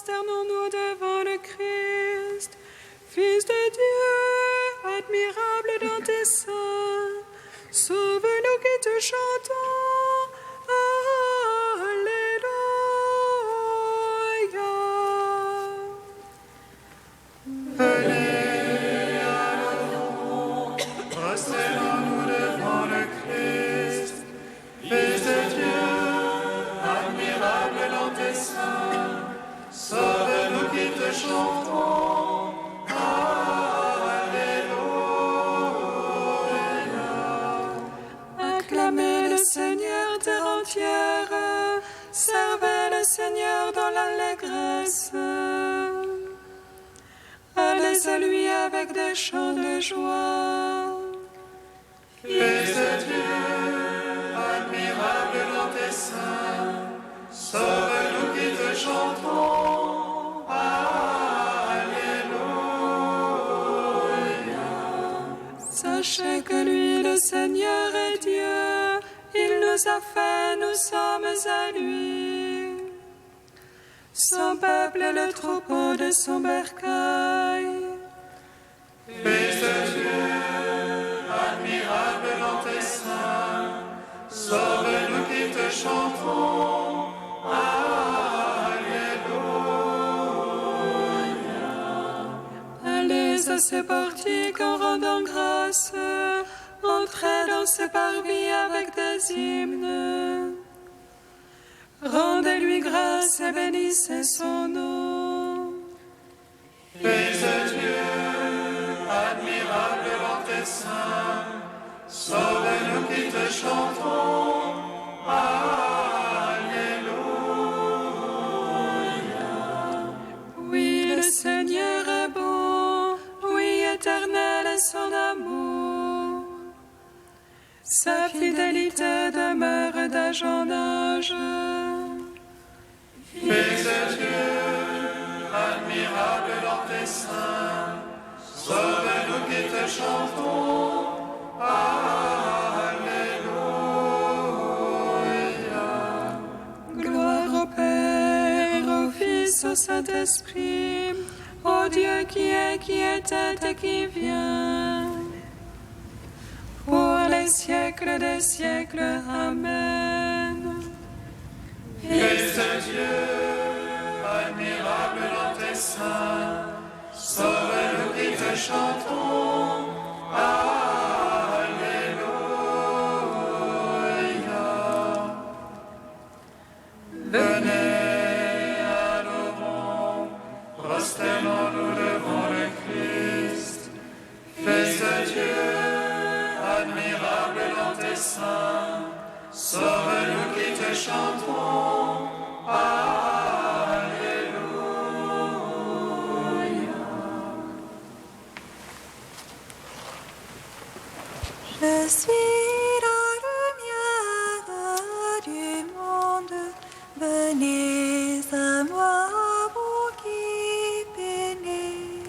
prosternons-nous devant le Christ, Fils de Dieu, admirable dans tes seins. Sauve-nous qui te chantons. Alléluia. Venez, allons, prosternons-nous devant le Christ, Fils de Dieu, admirable dans tes seins. Sauve-nous qui te chantons. Alléluia. Acclamez le Seigneur terre entière, servez le Seigneur dans l'allégresse. Allez à lui avec des chants de joie. Fils de Dieu, admirable dans tes seins, sauve-nous qui te chantons. Alléluia. Sachez que lui, le Seigneur, est Dieu. Il nous a fait, nous sommes à lui. Son peuple est le troupeau de son bercail. Fils de Dieu, admirable dans tes seins, sauve-nous qui te chantons. Alléluia. Allez à ses portiques en rendant grâce. Entrez dans ses parvis avec des hymnes. Rendez-lui grâce et bénissez son nom. Fils de Dieu, admirable dans tes seins, sauve-nous qui te chantons. Alléluia. Oui, le Seigneur est bon. Oui, éternel est son amour. Sa fidélité demeure d'âge en âge. Fils de Dieu, admirable dans tes seins, sauve-nous qui te chantons. Alléluia. Gloire au Père, au Fils, au Saint-Esprit, au Dieu qui est, qui était et qui vient. Pour les siècles des siècles. Amen. Fils de Dieu, admirable dans tes seins, sauve-nous qui te chantons. Alléluia. Venez, adorons, prosternons-nous devant le Christ. Fils de Dieu, admirable dans tes seins, sauve-nous qui te chantons. Alléluia. Je suis la lumière du monde. Venez à moi, vous qui peinez.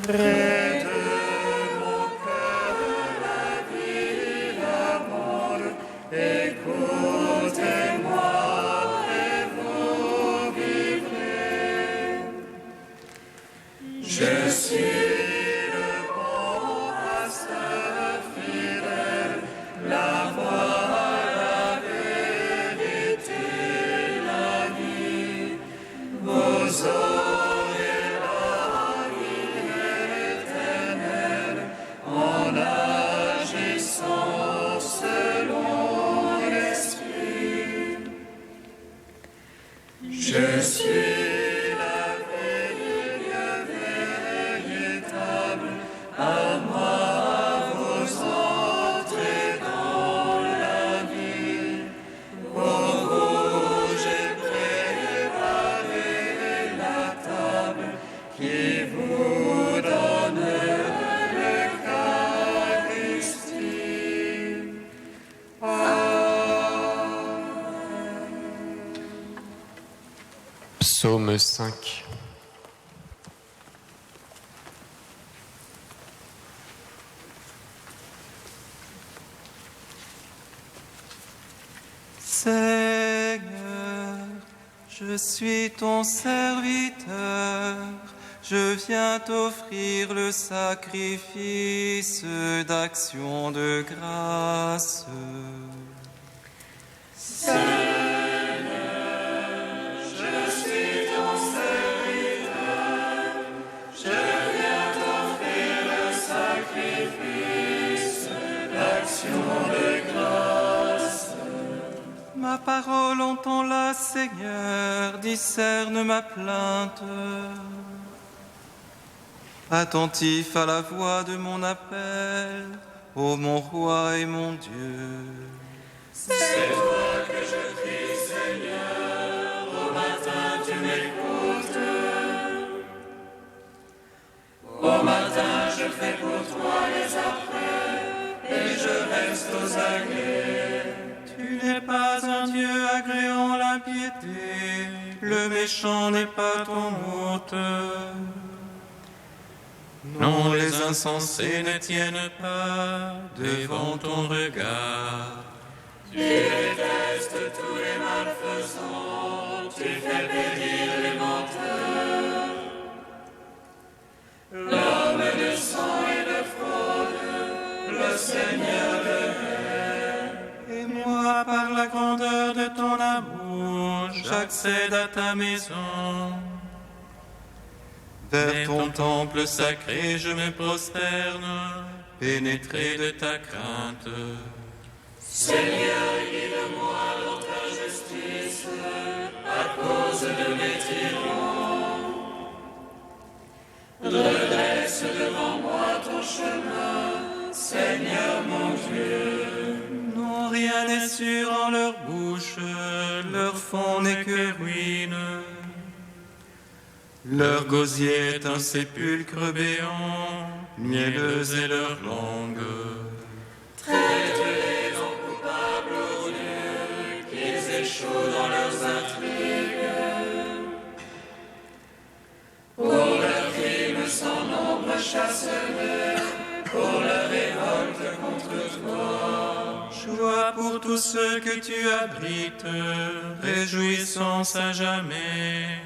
Près de mon cœur, la vie, l'amour, écoutez-moi et vous vivrez. Je suis le bon pasteur fidèle, la voie, la vérité, la vie. Vous aurez la vie éternelle en agissant selon l'Esprit. Je suis la vigne véritable, à moi vous entrez dans la vie. Pour vous j'ai préparé la table qui vous donne l'Eucharistie. Psaume 5. Seigneur, Je suis ton serviteur, je viens t'offrir le sacrifice d'action de grâce. Seigneur, je suis ton serviteur, je viens t'offrir le sacrifice d'action de grâce. Ma parole entends-la, Seigneur, discerne ma plainte. Attentif à la voix de mon appel, ô mon roi et mon Dieu. C'est toi que je crie, Seigneur, au matin tu m'écoutes. Au matin je fais pour toi les apprêts, et je reste aux aguets. Tu n'es pas un Dieu agréant l'impiété, le méchant n'est pas ton hôte. Non, les insensés ne tiennent pas devant ton regard. Tu détestes tous les malfaisants, tu fais périr les menteurs. L'homme de sang et de fraude, le Seigneur le hait. Et moi, par la grandeur de ton amour, j'accède à ta maison. Vers ton temple sacré, je me prosterne, pénétré de ta crainte. Seigneur, guide-moi dans ta justice, à cause de mes tyrans. Redresse devant moi ton chemin, Seigneur mon Dieu. Non, rien n'est sûr en leur bouche, leur fond n'est que ruine. Leur gosier est un sépulcre béant, mielleuse est leur langue. Traite-les en coupables aux dieux, qu'ils échouent dans leurs intrigues. Pour leurs crimes sans nombre chasse-les, pour leur révolte contre toi. Joie pour tous ceux que tu abrites, réjouissance à jamais.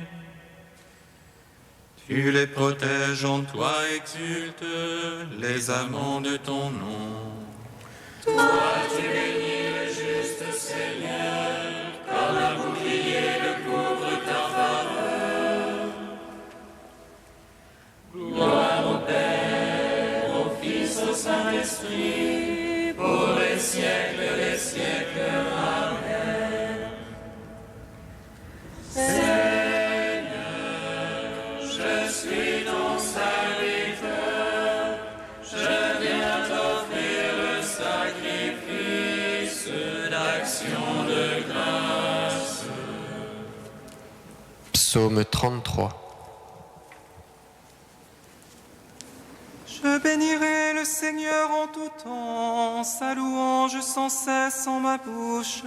Tu les protèges en toi, exulte les amants de ton nom. Toi, tu bénis le juste Seigneur, comme un bouclier le couvre ta faveur. Gloire au Père, au Fils, au Saint-Esprit, pour les siècles des siècles. Amen. Je suis ton serviteur, je viens t'offrir le sacrifice d'action de grâce. Psaume 33. Je bénirai le Seigneur en tout temps, sa louange sans cesse en ma bouche.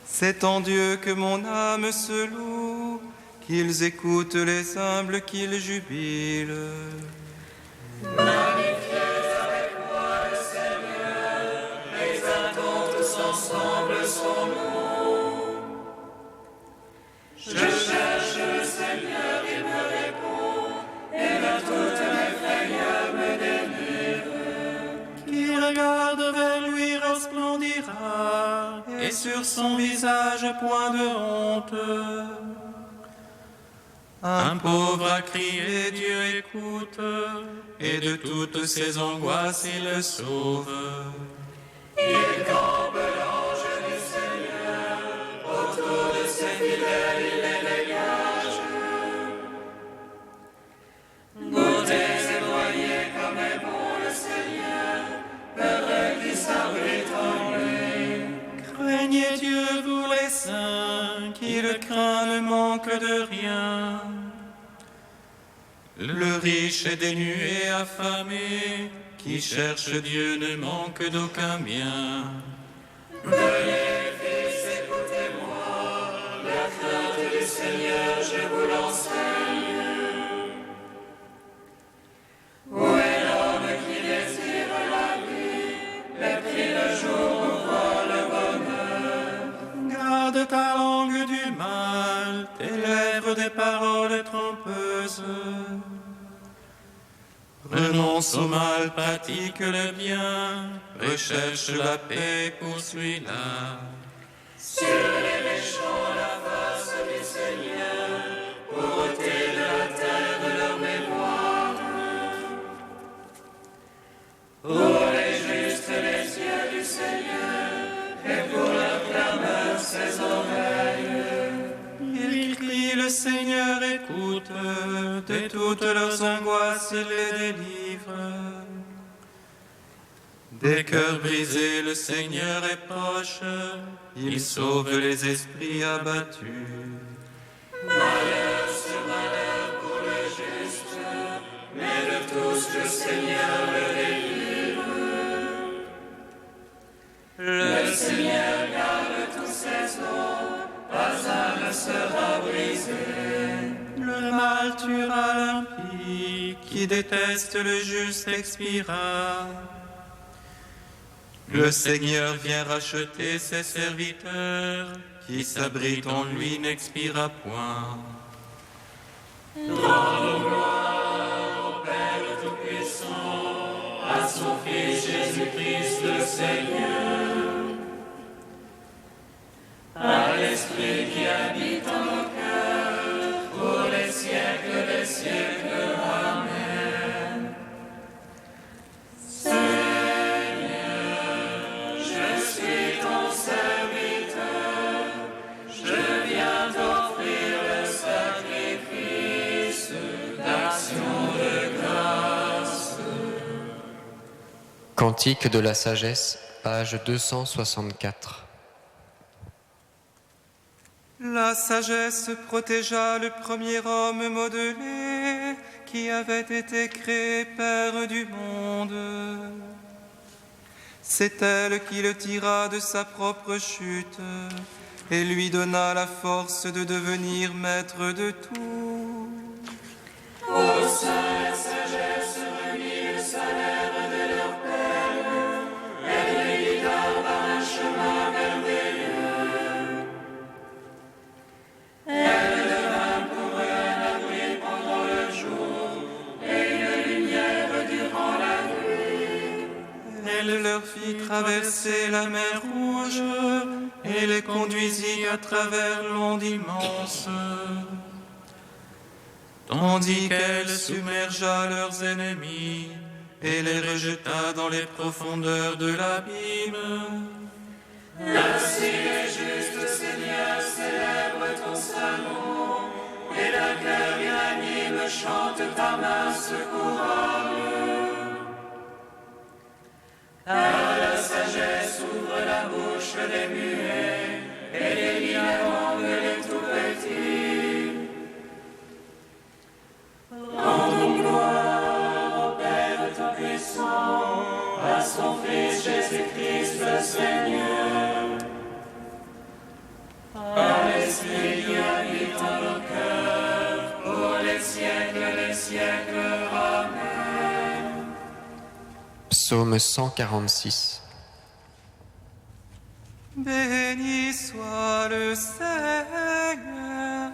C'est en Dieu que mon âme se loue, qu'ils écoutent les humbles, qu'ils jubilent. Magnifiez avec moi le Seigneur, exaltons tous ensemble son nom. Je cherche le Seigneur, il me répond, et de toutes mes frayeurs me délivre. Qui regarde vers lui resplendira, et sur son visage point de honte. Un pauvre a crié, Dieu écoute, et de toutes ses angoisses il le sauve. Il campe l'ange du Seigneur, autour de ses fidèles il les dégage. Goûtez et voyez comme est bon le Seigneur, heureux qui s'abrite en lui. Craignez Dieu, vous les saints, qui le craint ne manque de rien. Le riche est dénu et affamé, qui cherche Dieu ne manque d'aucun bien. Venez, fils, écoutez-moi, la crainte du Seigneur, je vous l'enseigne. Où est l'homme qui désire la vie, et prie le jour pour voir le bonheur? Garde ta langue Renonce au mal, pratique le bien, recherche la paix, poursuis-la. Sur les méchants la face du Seigneur, pour ôter de la terre leur mémoire. Pour les justes les yeux du Seigneur, et pour leur clameur ses oreilles. Ils crient, le Seigneur écoute, de toutes leurs angoisses il les délivre. Des cœurs brisés, le Seigneur est proche, il sauve les esprits abattus. Malheur sur malheur pour le juste, mais de tous le Seigneur le délivre. Le Seigneur garde tous ses eaux, pas un ne sera brisé. Le mal tuera l'impie, qui déteste le juste expira. Le Seigneur vient racheter ses serviteurs, qui s'abrite en lui n'expira point. Rendons gloire au Père Tout-Puissant, à son Fils Jésus-Christ le Seigneur, à l'Esprit qui habite en nos cœurs, pour les siècles des siècles. Amen. Seigneur, je suis ton serviteur, je viens t'offrir le sacrifice d'action de grâce. Cantique de la sagesse, page 264. La sagesse protégea le premier homme modelé, qui avait été créé Père du monde. C'est elle qui le tira de sa propre chute et lui donna la force de devenir maître de tout. Au sein la sagesse remit le salaire de leur peine, elle les guida par un chemin merveilleux. Elle devint pour eux un abri pendant le jour et une lumière durant la nuit. Elle leur fit traverser la mer Rouge et les conduisit à travers l'onde immense, tandis qu'elle submergea leurs ennemis et les rejeta dans les profondeurs de l'abîme. Ainsi les justes, Seigneur, célèbrent ton salut, et d'un cœur unanime chante ta main secourable. Car la sagesse ouvre la bouche des muets, et les lits langue les tout-petits. Rendons gloire au Père Tout-Puissant, à son Fils Jésus-Christ le Seigneur, à l'Esprit qui habite en nos cœurs, pour les siècles des siècles. Amen. Psaume 146. Béni soit le Seigneur,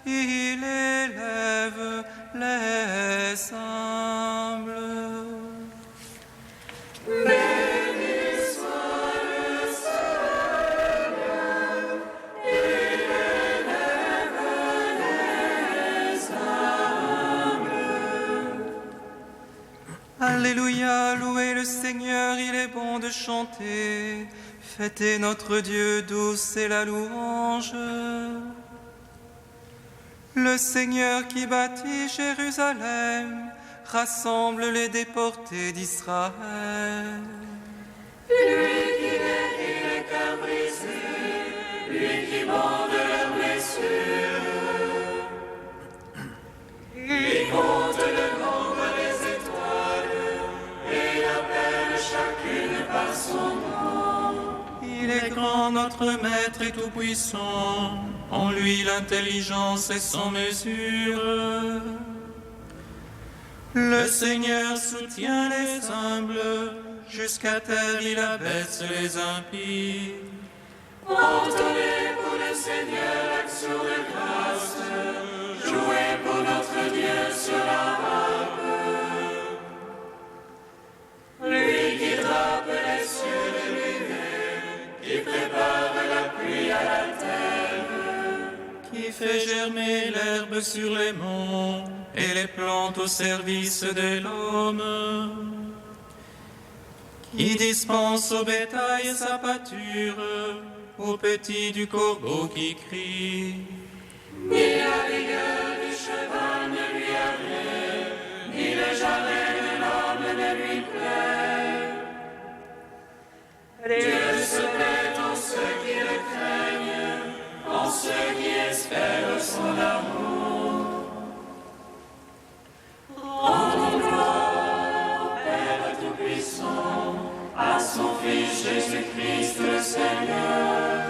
il élève les humbles. Béni soit le Seigneur, il élève les humbles. Alléluia, louez le Seigneur, il est bon de chanter. Fêtez notre Dieu, douce est la louange. Le Seigneur qui bâtit Jérusalem rassemble les déportés d'Israël. Lui qui guérit les cœurs brisés, lui qui bande leurs blessures. Il compte le nombre des étoiles et appelle chacune par son nom. Il est grand, notre Maître et tout-puissant, en lui l'intelligence est sans mesure. Le Seigneur soutient les humbles, jusqu'à terre il abaisse les impies. Entonnez pour le Seigneur l'action de grâce, jouez pour notre Dieu temples sur les monts et les plantes au service de l'homme, qui dispense au bétail sa pâture, aux petits du corbeau qui crie. Ni la vigueur du cheval ne lui agrée, ni le jarret de l'homme ne lui plaît. Dieu se plaît en ceux qui le craignent, en ceux qui espèrent son amour. Rendons gloire au Père Tout-Puissant, à son Fils Jésus-Christ le Seigneur,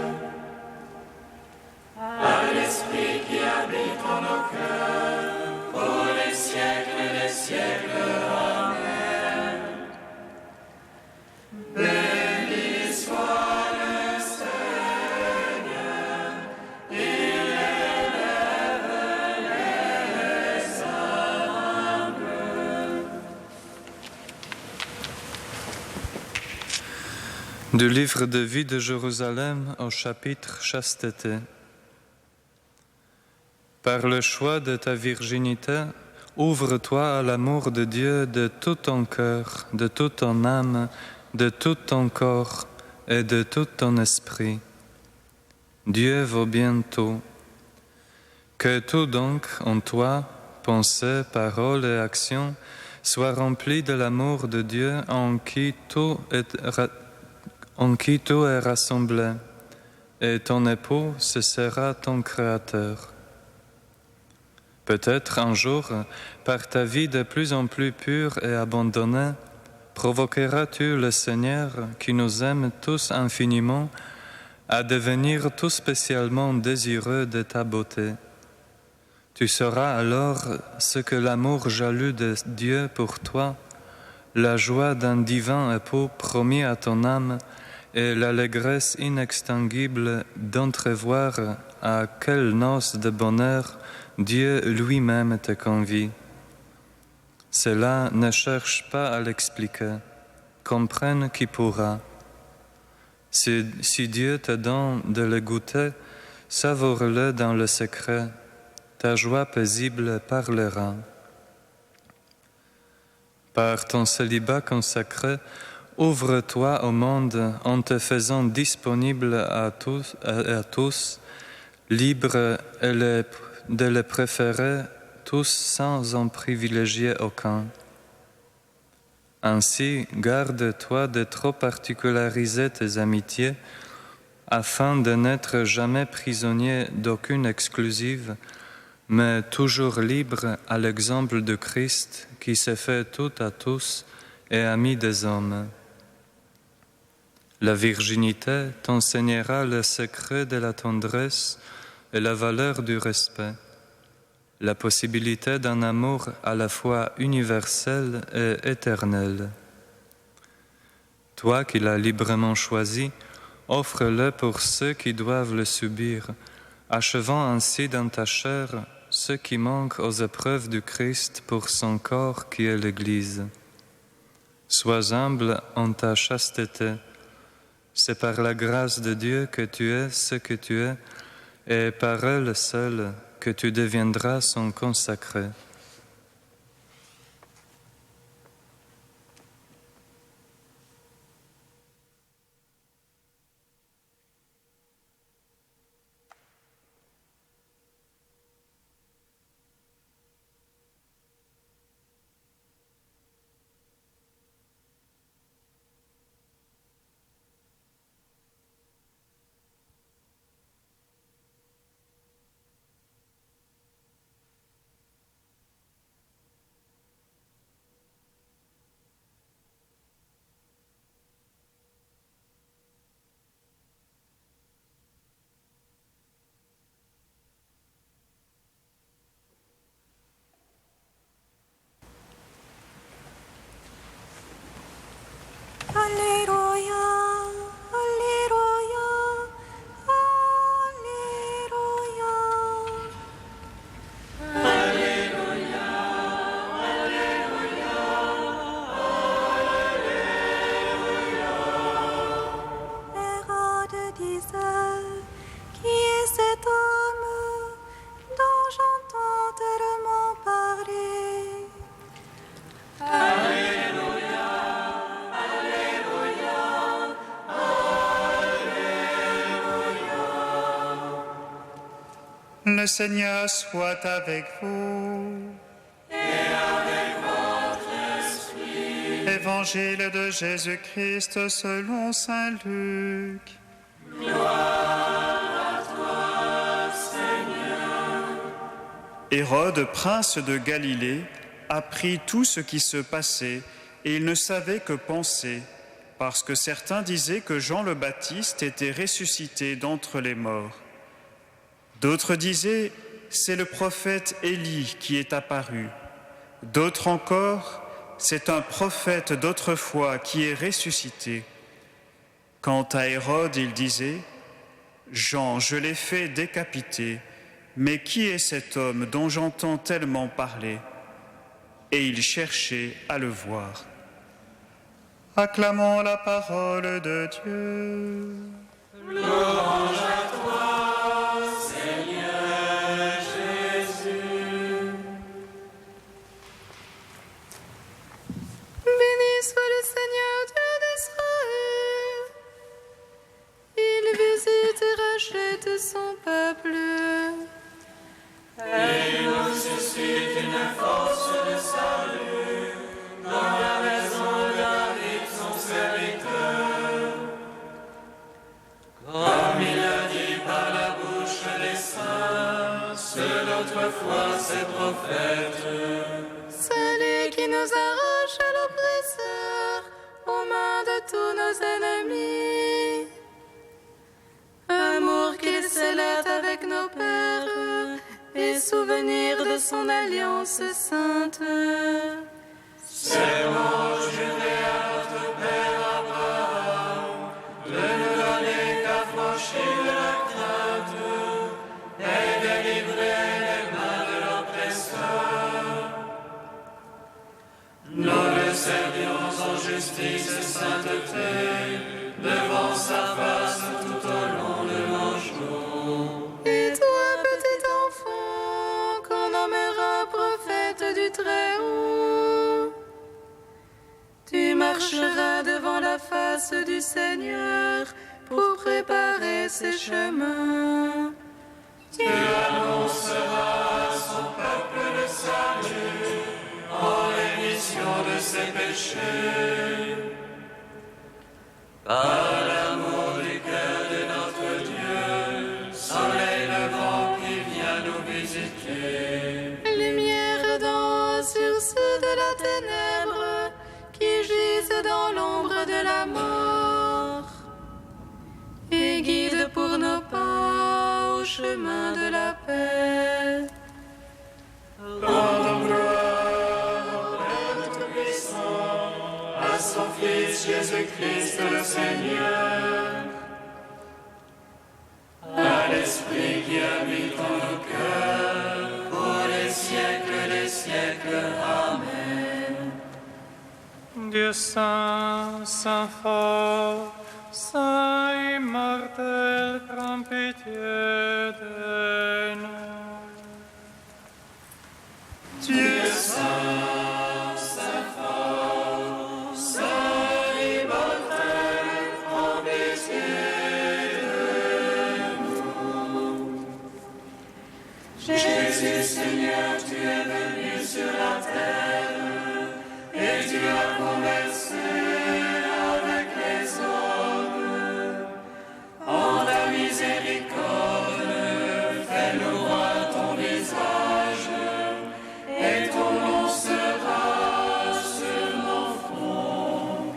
à l'Esprit qui habite en nos cœurs, pour les siècles des siècles. Amen. Béni soit le Seigneur, il élève les humbles. Du livre de vie de Jérusalem au chapitre chasteté. Par le choix de ta virginité, ouvre-toi à l'amour de Dieu de tout ton cœur, de toute ton âme, de tout ton corps et de tout ton esprit. Dieu vaut bien tout. Que tout donc en toi, pensée, parole et action, soit rempli de l'amour de Dieu en qui tout est rassemblé, et ton époux, ce sera ton Créateur. Peut-être un jour, par ta vie de plus en plus pure et abandonnée, provoqueras-tu le Seigneur, qui nous aime tous infiniment, à devenir tout spécialement désireux de ta beauté. Tu sauras alors ce que l'amour jaloux de Dieu pour toi, la joie d'un divin époux promis à ton âme, et l'allégresse inextinguible d'entrevoir à quelle noce de bonheur Dieu lui-même te convie. Cela ne cherche pas à l'expliquer, comprenne qui pourra. Si Dieu te donne de le goûter, savoure-le dans le secret, ta joie paisible parlera. Par ton célibat consacré, ouvre-toi au monde en te faisant disponible à tous, libre de les préférer tous sans en privilégier aucun. Ainsi, garde-toi de trop particulariser tes amitiés, afin de n'être jamais prisonnier d'aucune exclusive, mais toujours libre à l'exemple de Christ qui s'est fait tout à tous et ami des hommes. La virginité t'enseignera le secret de la tendresse et la valeur du respect, la possibilité d'un amour à la fois universel et éternel. Toi qui l'as librement choisi, offre-le pour ceux qui doivent le subir, achevant ainsi dans ta chair ce qui manque aux épreuves du Christ pour son corps qui est l'Église. Sois humble en ta chasteté. C'est par la grâce de Dieu que tu es ce que tu es, et par elle seule que tu deviendras son consacré. Alléluia, Alléluia, Alléluia. Hérode disait, qui est cet homme dont j'entends Le Seigneur soit avec vous. Et avec votre esprit. Évangile de Jésus-Christ selon saint Luc. Gloire à toi, Seigneur. Hérode, prince de Galilée, apprit tout ce qui se passait et il ne savait que penser, parce que certains disaient que Jean le Baptiste était ressuscité d'entre les morts. D'autres disaient « c'est le prophète Élie qui est apparu ». D'autres encore « c'est un prophète d'autrefois qui est ressuscité ». Quant à Hérode, il disait « Jean, je l'ai fait décapiter, mais qui est cet homme dont j'entends tellement parler ?» Et il cherchait à le voir. Acclamons la parole de Dieu. Louange à toi, Seigneur Jésus. Béni soit le Seigneur Dieu d'Israël. Il visite et rachète son peuple. Et il nous suscite une force de salut dans la maison de David, son serviteur. Comme il a dit par la bouche des saints, ceux d'autrefois ses prophètes. Celui qui nous arrache à l'oppresseur, aux mains de tous nos ennemis. Amour qu'il scellait avec nos pères, et souvenir de son alliance sainte. Serment juré à notre Père Abraham, de nous donner qu'affranchis de la crainte, et délivrer les mains de l'oppresseur. Nous le servions en justice et sainteté, devant sa face tout au long de nos jours. Et toi, petit enfant, qu'on nommera prophète du Très-Haut, tu marcheras devant la face du Seigneur pour préparer ses chemins. Tu annonceras à son peuple le salut, en rémission de ses péchés. Par l'amour du cœur de notre Dieu, soleil levant qui vient nous visiter. Lumière d'en haut sur ceux de la ténèbre qui gisent dans l'ombre de la mort, et guide pour nos pas au chemin de la paix. Rendons gloire au Père Tout-Puissant, à son Fils Jésus-Christ le Seigneur, à l'Esprit qui habite en nos cœurs, pour les siècles des siècles. Amen. Dieu saint, saint fort, saint immortel, prends pitié de nous. Dieu saint, saint fort, saint immortel, prends pitié de nous. Jésus Seigneur, tu es venu sur la terre, et tu as conversé avec les hommes. En ta miséricorde, fais-nous voir ton visage, et ton nom sera sur nos fronts.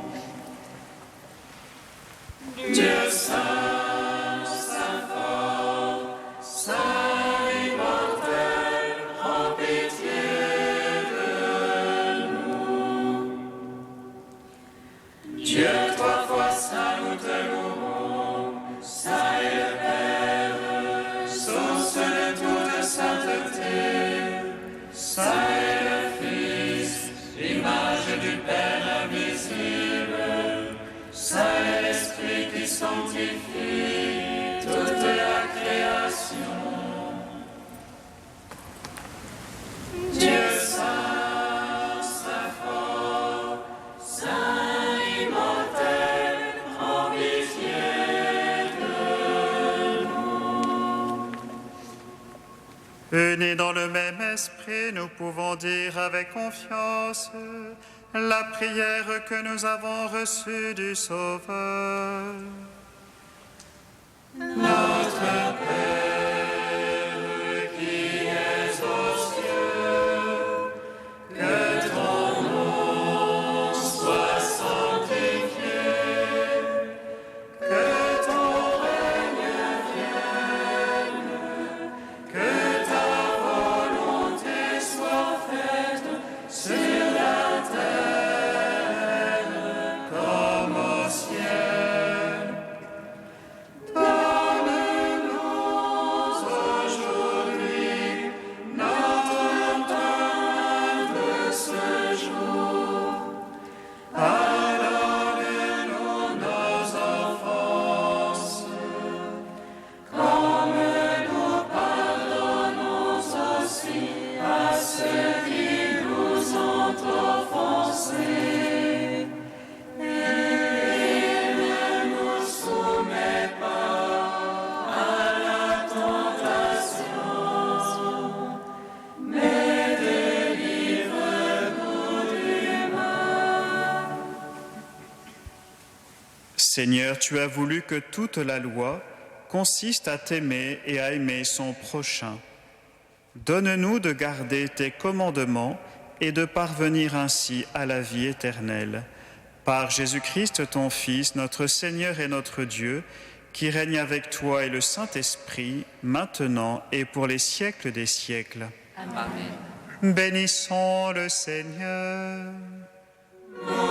Dieu saint, saint fort, saint immortel, prends pitié de nous. Dieu trois fois saint, nous te louons, saint est le Père, source de toute sainteté, saint est le Fils, image du Père invisible, saint est l'Esprit qui sanctifie toute la création. Dieu saint, saint fort, saint immortel, prends pitié de nous. Unis dans le même esprit, nous pouvons dire avec confiance la prière que nous avons reçue du Sauveur. Notre Père qui es aux cieux, que ton nom soit sanctifié, que ton règne vienne, que ta volonté soit faite sur la terre comme au ciel. Donne-nous aujourd'hui notre pain de ce jour. Pardonne-nous nos offenses, comme nous pardonnons aussi à ceux qui nous ont offensés. Et ne nous soumets pas à la tentation, mais délivre-nous du mal. Seigneur, tu as voulu que toute la loi consiste à t'aimer et à aimer son prochain. Donne-nous de garder tes commandements et de parvenir ainsi à la vie éternelle. Par Jésus-Christ, ton Fils, notre Seigneur et notre Dieu, qui règne avec toi et le Saint-Esprit, maintenant et pour les siècles des siècles. Amen. Bénissons le Seigneur. Nous